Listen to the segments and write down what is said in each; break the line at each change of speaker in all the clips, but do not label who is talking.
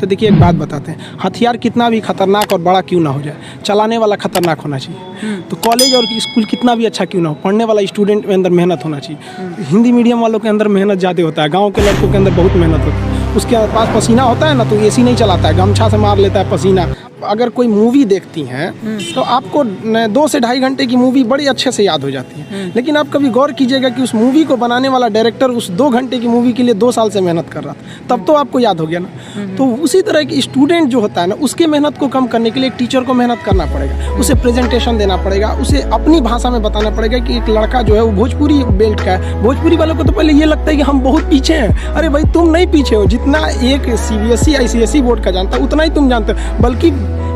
तो देखिए एक बात बताते हैं, हथियार कितना भी खतरनाक और बड़ा क्यों ना हो जाए, चलाने वाला खतरनाक होना चाहिए। तो कॉलेज और स्कूल कितना भी अच्छा क्यों ना हो, पढ़ने वाला स्टूडेंट में अंदर मेहनत होना चाहिए। हिंदी मीडियम वालों के अंदर मेहनत ज़्यादा होता है, गाँव के लड़कों के अंदर बहुत मेहनत होती है। उसके पास पसीना होता है ना, तो एसी नहीं चलाता है, गमछा से मार लेता है पसीना। अगर कोई मूवी देखती हैं तो आपको 2 से ढाई घंटे की मूवी बड़ी अच्छे से याद हो जाती है, लेकिन आप कभी गौर कीजिएगा कि उस मूवी को बनाने वाला डायरेक्टर उस 2 घंटे की मूवी के लिए 2 साल से मेहनत कर रहा था, तब तो आपको याद हो गया ना। तो उसी तरह की स्टूडेंट जो होता है ना, उसके मेहनत को कम करने के लिए एक टीचर को मेहनत करना पड़ेगा, उसे प्रेजेंटेशन देना पड़ेगा, उसे अपनी भाषा में बताना पड़ेगा कि एक लड़का जो है वो भोजपुरी बेल्ट का है। भोजपुरी वालों को तो पहले ये लगता है कि हम बहुत पीछे हैं। अरे भाई तुम नहीं पीछे हो, जितना एक CBSE ICSE बोर्ड का जानता है उतना ही तुम जानते हो। बल्कि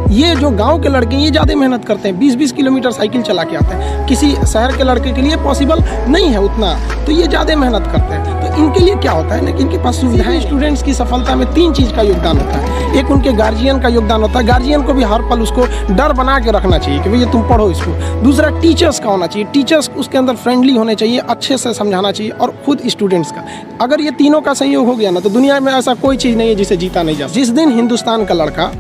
ये जो गांव के लड़के ये ज़्यादा मेहनत करते हैं, 20-20 किलोमीटर साइकिल चला के आते हैं। किसी शहर के लड़के के लिए पॉसिबल नहीं है उतना, तो ये ज़्यादा मेहनत करते हैं। तो इनके लिए क्या होता है ना कि इनके पास सुविधाएं। स्टूडेंट्स की सफलता में 3 चीज़ का योगदान होता है। एक उनके गार्जियन का योगदान होता है, गार्जियन को भी हर पल उसको डर बना के रखना चाहिए कि भैया तुम पढ़ो इसको। दूसरा टीचर्स का होना चाहिए, टीचर्स उसके अंदर फ्रेंडली होने चाहिए, अच्छे से समझाना चाहिए, और खुद स्टूडेंट्स का। अगर ये तीनों का संयोग हो गया ना, तो दुनिया में ऐसा कोई चीज़ नहीं है जिसे जीता नहीं जा सकता। जिस दिन हिंदुस्तान का लड़का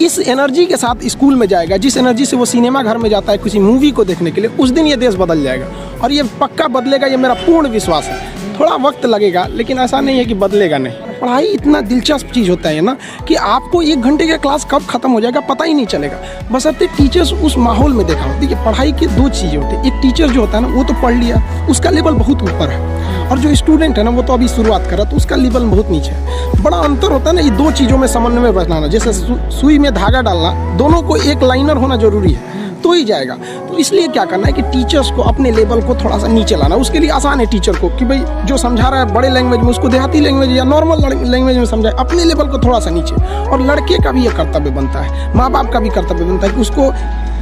इस एनर्जी के साथ स्कूल में जाएगा, जिस एनर्जी से वो सिनेमा घर में जाता है किसी मूवी को देखने के लिए, उस दिन ये देश बदल जाएगा। और ये पक्का बदलेगा, ये मेरा पूर्ण विश्वास है। थोड़ा वक्त लगेगा, लेकिन ऐसा नहीं है कि बदलेगा नहीं। पढ़ाई इतना दिलचस्प चीज़ होता है ना कि आपको 1 घंटे का क्लास कब खत्म हो जाएगा पता ही नहीं चलेगा, बशर्ते टीचर्स उस माहौल में देखा हो। देखिए पढ़ाई की 2 चीज़ें होती है। एक टीचर जो होता है ना, वो तो पढ़ लिया, उसका लेवल बहुत ऊपर है, और जो स्टूडेंट है ना, वो तो अभी शुरुआत कर रहा है, तो उसका लेवल बहुत नीचे है। बड़ा अंतर होता है ना ये 2 चीज़ों में समन्वय बनाना। जैसे सुई में धागा डालना, दोनों को एक लाइनर होना जरूरी है, तो ही जाएगा। तो इसलिए क्या करना है कि टीचर्स को अपने लेवल को थोड़ा सा नीचे लाना। उसके लिए आसान है टीचर को कि भाई जो समझा रहा है बड़े लैंग्वेज में, उसको देहाती लैंग्वेज या नॉर्मल लैंग्वेज में समझाए, अपने लेवल को थोड़ा सा नीचे। और लड़के का भी ये कर्तव्य बनता है, माँ बाप का भी कर्तव्य बनता है कि उसको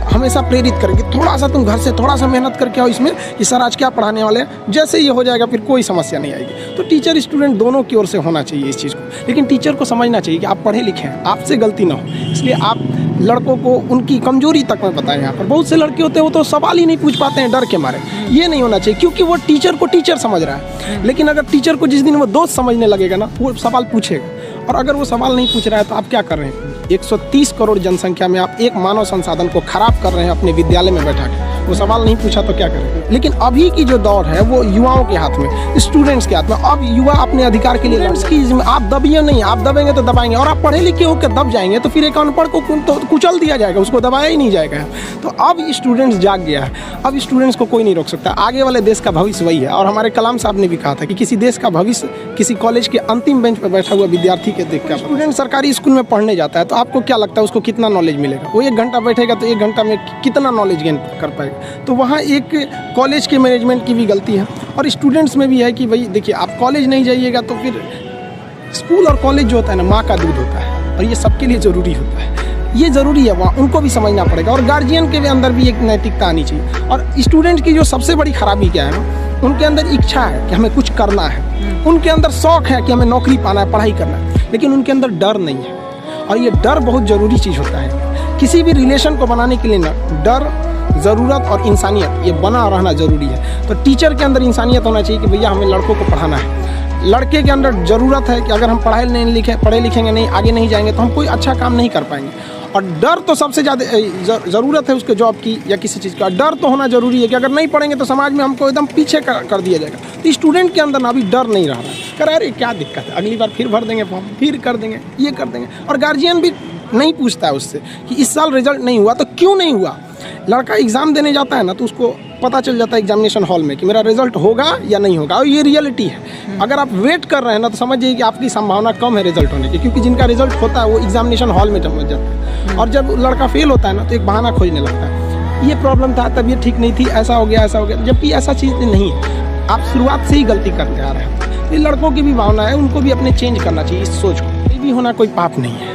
हमेशा प्रेरित करेंगे, थोड़ा सा तुम घर से थोड़ा सा मेहनत करके आओ इसमें कि सर आज क्या पढ़ाने वाले हैं। जैसे ये हो जाएगा फिर कोई समस्या नहीं आएगी। तो टीचर स्टूडेंट दोनों की ओर से होना चाहिए इस चीज़ को। लेकिन टीचर को समझना चाहिए कि आप पढ़े लिखे हैं, आपसे गलती ना हो, इसलिए आप लड़कों को उनकी कमजोरी तक में बताएं। यहाँ पर बहुत से लड़के होते हैं वो तो सवाल ही नहीं पूछ पाते हैं डर के मारे। ये नहीं होना चाहिए, क्योंकि वो टीचर को टीचर समझ रहा है। लेकिन अगर टीचर को जिस दिन वो दोस्त समझने लगेगा ना, वो सवाल पूछेगा। और अगर वो सवाल नहीं पूछ रहा है तो आप क्या कर रहे हैं? 130 करोड़ जनसंख्या में आप एक मानव संसाधन को खराब कर रहे हैं अपने विद्यालय में बैठा के। वो सवाल नहीं पूछा तो क्या करें? लेकिन अभी की जो दौर है वो युवाओं के हाथ में, स्टूडेंट्स के हाथ में। अब युवा अपने अधिकार के लिए आप दबिए नहीं, आप दबेंगे तो दबाएंगे। और आप पढ़े लिखे होकर दब जाएंगे तो फिर एक अनपढ़ को तो कुचल दिया जाएगा, उसको दबाया ही नहीं जाएगा। तो अब स्टूडेंट्स जाग गया है, अब स्टूडेंट्स को कोई नहीं रोक सकता। आगे वाले देश का भविष्य वही है। और हमारे कलाम साहब ने भी कहा था कि किसी देश का भविष्य किसी कॉलेज के अंतिम बेंच पर बैठा हुआ विद्यार्थी के देख कर। स्टूडेंट सरकारी स्कूल में पढ़ने जाता है तो आपको क्या लगता है उसको कितना नॉलेज मिलेगा? वो 1 घंटा बैठेगा तो 1 घंटा में कितना नॉलेज गेन कर पाएगा? तो वहाँ एक कॉलेज के मैनेजमेंट की भी गलती है और स्टूडेंट्स में भी है कि भाई देखिए आप कॉलेज नहीं जाइएगा तो फिर स्कूल और कॉलेज जो होता है ना, माँ का दूध होता है, और ये सबके लिए ज़रूरी होता है। ये ज़रूरी है, वहाँ उनको भी समझना पड़ेगा। और गार्जियन के भी अंदर भी एक नैतिकता आनी चाहिए। और स्टूडेंट की जो सबसे बड़ी खराबी क्या है ना, उनके अंदर इच्छा है कि हमें कुछ करना है, उनके अंदर शौक है कि हमें नौकरी पाना है, पढ़ाई करना है, लेकिन उनके अंदर डर नहीं है। और ये डर बहुत ज़रूरी चीज़ होता है। किसी भी रिलेशन को बनाने के लिए ना डर, ज़रूरत और इंसानियत ये बना रहना ज़रूरी है। तो टीचर के अंदर इंसानियत होना चाहिए कि भैया हमें लड़कों को पढ़ाना है। लड़के के अंदर ज़रूरत है कि अगर हम पढ़े लिखेंगे नहीं, आगे नहीं जाएंगे तो हम कोई अच्छा काम नहीं कर पाएंगे। और डर तो सबसे ज़्यादा ज़रूरत है उसके जॉब की या किसी चीज़ का। डर तो होना ज़रूरी है कि अगर नहीं पढ़ेंगे तो समाज में हमको एकदम पीछे कर दिया जाएगा। तो स्टूडेंट के अंदर ना अभी डर नहीं रहा है, कह अरे क्या दिक्कत है, अगली बार फिर भर देंगे फॉर्म, फिर कर देंगे, ये कर देंगे। और गार्जियन भी नहीं पूछता है उससे कि इस साल रिजल्ट नहीं हुआ तो क्यों नहीं हुआ। लड़का एग्ज़ाम देने जाता है ना तो उसको पता चल जाता है एग्जामिनेशन हॉल में कि मेरा रिजल्ट होगा या नहीं होगा। और ये रियलिटी है। अगर आप वेट कर रहे हैं ना तो समझिए कि आपकी संभावना कम है रिजल्ट होने की, क्योंकि जिनका रिजल्ट होता है वो एग्जामिनेशन हॉल में जम जाता है। और जब लड़का फेल होता है ना तो एक बहाना खोजने लगता है, ये प्रॉब्लम था, तबीयत ठीक नहीं थी, ऐसा हो गया, जबकि ऐसा चीज़ नहीं है। आप शुरुआत से ही गलती करते आ रहे हैं। ये लड़कों की भी भावना है, उनको भी अपने चेंज करना चाहिए इस सोच को। ये भी होना कोई पाप नहीं है।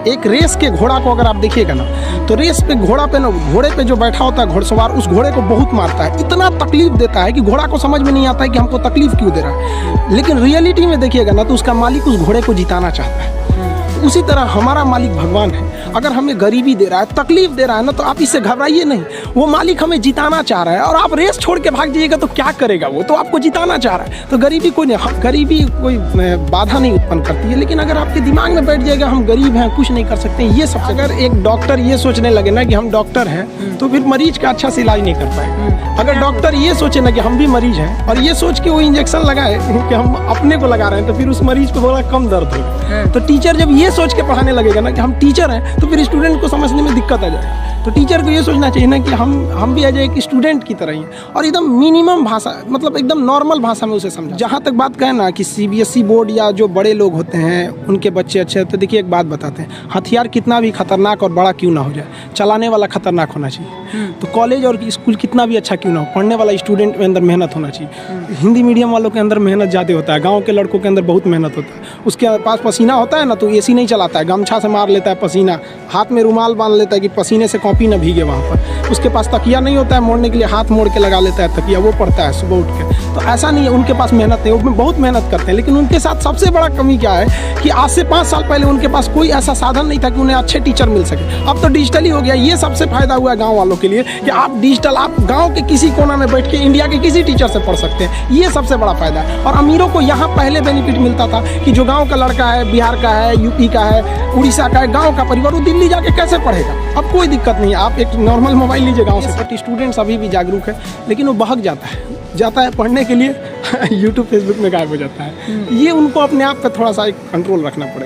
एक रेस के घोड़ा को अगर आप देखिएगा ना तो रेस पे घोड़े पे जो बैठा होता है घुड़सवार, उस घोड़े को बहुत मारता है, इतना तकलीफ देता है कि घोड़ा को समझ में नहीं आता है कि हमको तकलीफ क्यों दे रहा है। लेकिन रियलिटी में देखिएगा ना तो उसका मालिक उस घोड़े को जिताना चाहता है। उसी तरह हमारा मालिक भगवान है। अगर हमें गरीबी दे रहा है, तकलीफ दे रहा है ना, तो आप इससे घबराइए नहीं। वो मालिक हमें जिताना चाह रहा है और आप रेस छोड़ के भाग जाइएगा तो क्या करेगा? वो तो आपको जिताना चाह रहा है। तो गरीबी कोई नहीं, गरीबी कोई बाधा नहीं उत्पन्न करती है। लेकिन अगर आपके दिमाग में बैठ जाएगा हम गरीब हैं, कुछ नहीं कर सकते, ये सब, अगर एक डॉक्टर ये सोचने लगे ना कि हम डॉक्टर हैं, तो फिर मरीज का अच्छा से इलाज नहीं कर पाएगा। अगर डॉक्टर ये सोचे ना कि हम भी मरीज हैं और ये सोच के वो इंजेक्शन लगाए कि हम अपने को लगा रहे हैं, तो फिर उस मरीज को थोड़ा कम दर्द होगा। तो टीचर जब ये सोच के पढ़ाने लगेगा ना कि हम टीचर हैं, तो फिर स्टूडेंट को समझने में दिक्कत आ जाएगा। तो टीचर को ये सोचना चाहिए ना कि हम भी एज एक स्टूडेंट की तरह ही हैं और एकदम मिनिमम भाषा, मतलब एकदम नॉर्मल भाषा में उसे समझा। जहाँ तक बात कहें ना कि सीबीएसई बोर्ड या जो बड़े लोग होते हैं उनके बच्चे अच्छे हैं, तो देखिए एक बात बताते हैं, हथियार कितना भी खतरनाक और बड़ा क्यों ना हो जाए, चलाने वाला खतरनाक होना चाहिए। तो कॉलेज और स्कूल कितना भी अच्छा क्यों ना हो, पढ़ने वाला स्टूडेंट के अंदर मेहनत होना चाहिए। हिंदी मीडियम वालों के अंदर मेहनत ज़्यादा होता है, गाँव के लड़कों के अंदर बहुत मेहनत होता है। उसके पास पसीना होता है ना, तो एसी नहीं चलाता है, गमछा से मार लेता है पसीना, हाथ में रुमाल बांध लेता है कि पसीने से कॉपी ना भीगे वहाँ पर। उसके पास तकिया नहीं होता है मोड़ने के लिए, हाथ मोड़ के लगा लेता है तकिया, वो पढ़ता है सुबह उठ के। तो ऐसा नहीं है उनके पास मेहनत नहीं, वो बहुत मेहनत करते हैं। लेकिन उनके साथ सबसे बड़ा कमी क्या है कि आज से 5 साल पहले उनके पास कोई ऐसा साधन नहीं था कि उन्हें अच्छे टीचर मिल सके। अब तो डिजिटली हो गया। ये सबसे फायदा हुआ है गाँव वालों के लिए कि आप डिजिटल, आप गाँव के किसी कोना में बैठ के इंडिया के किसी टीचर से पढ़ सकते हैं। ये सबसे बड़ा फायदा है। और अमीरों को यहाँ पहले बेनिफिट मिलता था कि जो गाँव का लड़का है, बिहार का है, यूपी का है, उड़ीसा का है, गाँव का परिवार, वो दिल्ली जाके कैसे पढ़ेगा? अब कोई दिक्कत नहीं है, आप एक नॉर्मल मोबाइल लीजिए गाँव से। स्टूडेंट्स अभी भी जागरूक है, लेकिन वो बहक जाता है पढ़ने के लिए यूट्यूब फेसबुक में गायब हो जाता है। ये उनको अपने आप पे थोड़ा सा कंट्रोल रखना पड़ेगा।